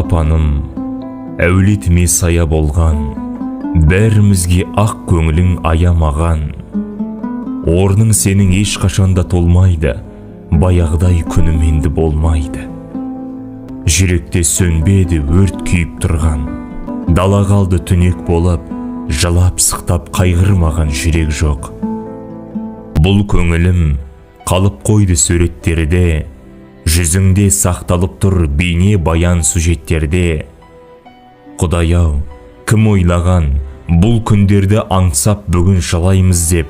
балапаным, әулетіме сая болған, бәрімізге ақ көңілің аямаған. Орның сенің ешқашанда толмайды, баяғыдай күнім енді болмайды. Жүректе сөнбеді өрт күйіп тұрған, дала қалды түнек болып, жылап сықтап қайғырмаған жүрек жоқ. Бұл көңілім қалып қойды суреттерде, жүзіңде сақталып тұр бейне баян сюжеттерде. Құдай-ау, кім ойлаған бұл күндерді аңсап бүгін жылаймыз деп,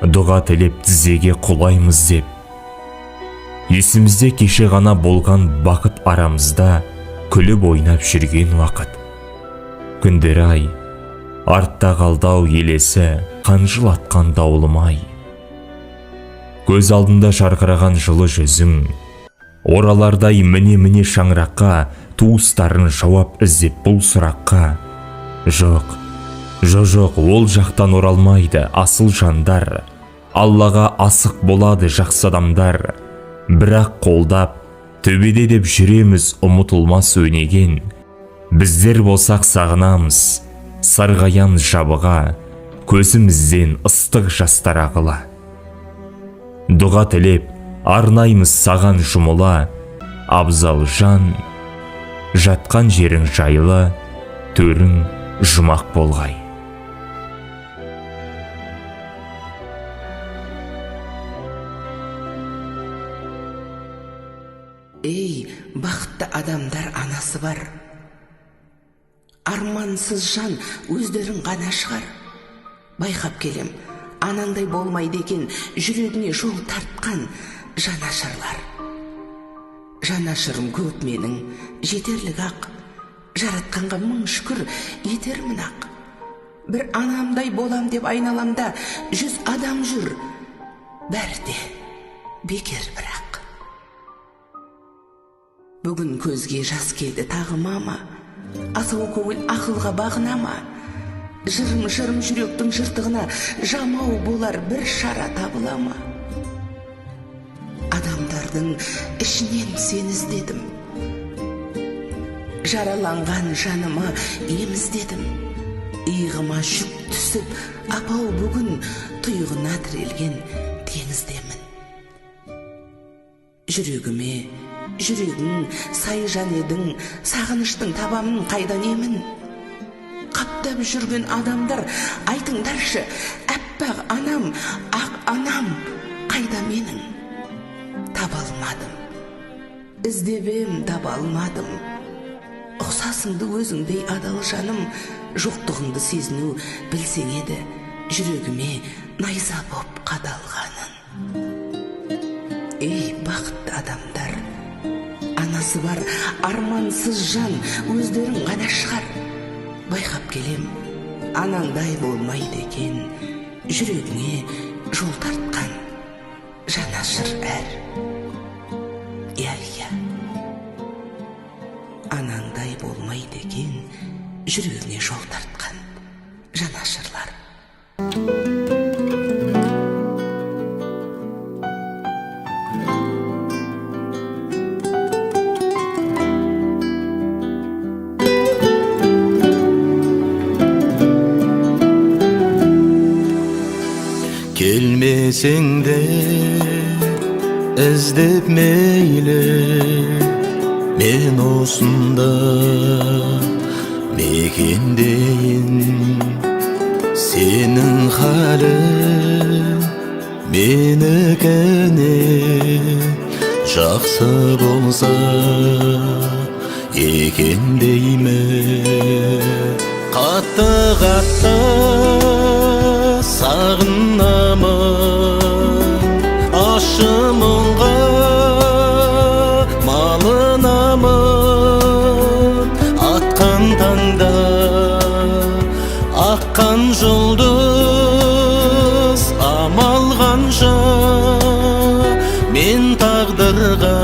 дұға тілеп тізеге құлаймыз деп. Есімізде кеше ғана болған бақыт арамызда күліп ойнап жүрген уақыт. Күндер-ай, артта қалдау елесі қанжылатқан дауылым-ай. Көз алдында жарқыраған жылы жүзің, оралардай міне-міне шаңыраққа туыстарын жауап іздеп бұл сұраққа. Жоқ, ол жақтан оралмайды асыл жандар, Аллаға асық болады жақсы адамдар. Бірақ қолдап, төбеде деп жүреміз ұмытылмас өнеген. Біздер болсақ сағынамыз, сарғаямыз жабыға, көзімізден ыстық жастар ағыла. Дұға тілеп, арнаймыз саған жұмыла, абзал жан, жатқан жерің жайлы, төрің жұмақ болғай. Ей, бақытты адамдар анасы бар, армансыз жан өздерін ғана шығар. Байқап келем, анандай болмайды екен, жүрегіне жол тартқан жанашырлар. Жанашырым көп менің, жетерлік ақ, жаратқанға мың шүкір етермін ақ. Бір анамдай болам деп айналамда 100 адам жүр, бәрі де бекер бірақ. Бүгін көзге жас келді тағы мама, асау көңіл ақылға бағына ма? Жырым жүректің жыртығына жамау болар бір шара табыла ма? Адамдардың ішінен сені іздедім, жараланған жаныма ем іздедім. Иығыма жүк түсіп, апау бүгін тұйығына тірелген теңіздемін. Жүрегің сай жан едің, сағыныштың табамын қайдан емін? Қаптап жүрген адамдар, айтыңдаршы, әппақ анам, ақ анам қайда менің? Таба алмадым, іздебем таба алмадым. Ұқсасыңды өзіңдей адал жаным, жоқтығыңды сезіну білсең еді, жүрегіме найза боп қадалғанын. Ей, бақытты адамдар, анасы бар, армансыз жан өздерін ғана шығар. Байқап келем, анаңдай болмайды екен, жүрегіне жол тартқан жанашыр әр. Иә, анаңдай болмайды екен, жүрегіне жол тартқан жанашырлар. Келмесең де іздеп мейлі, мен осында мекендейін. Сенің халің менікіне жақсы болса екен деймін. Қатты сағынамын, ащы мұңға малынамын. Атқан таңда аққан жұлдыз, амал қанша мен тағдырға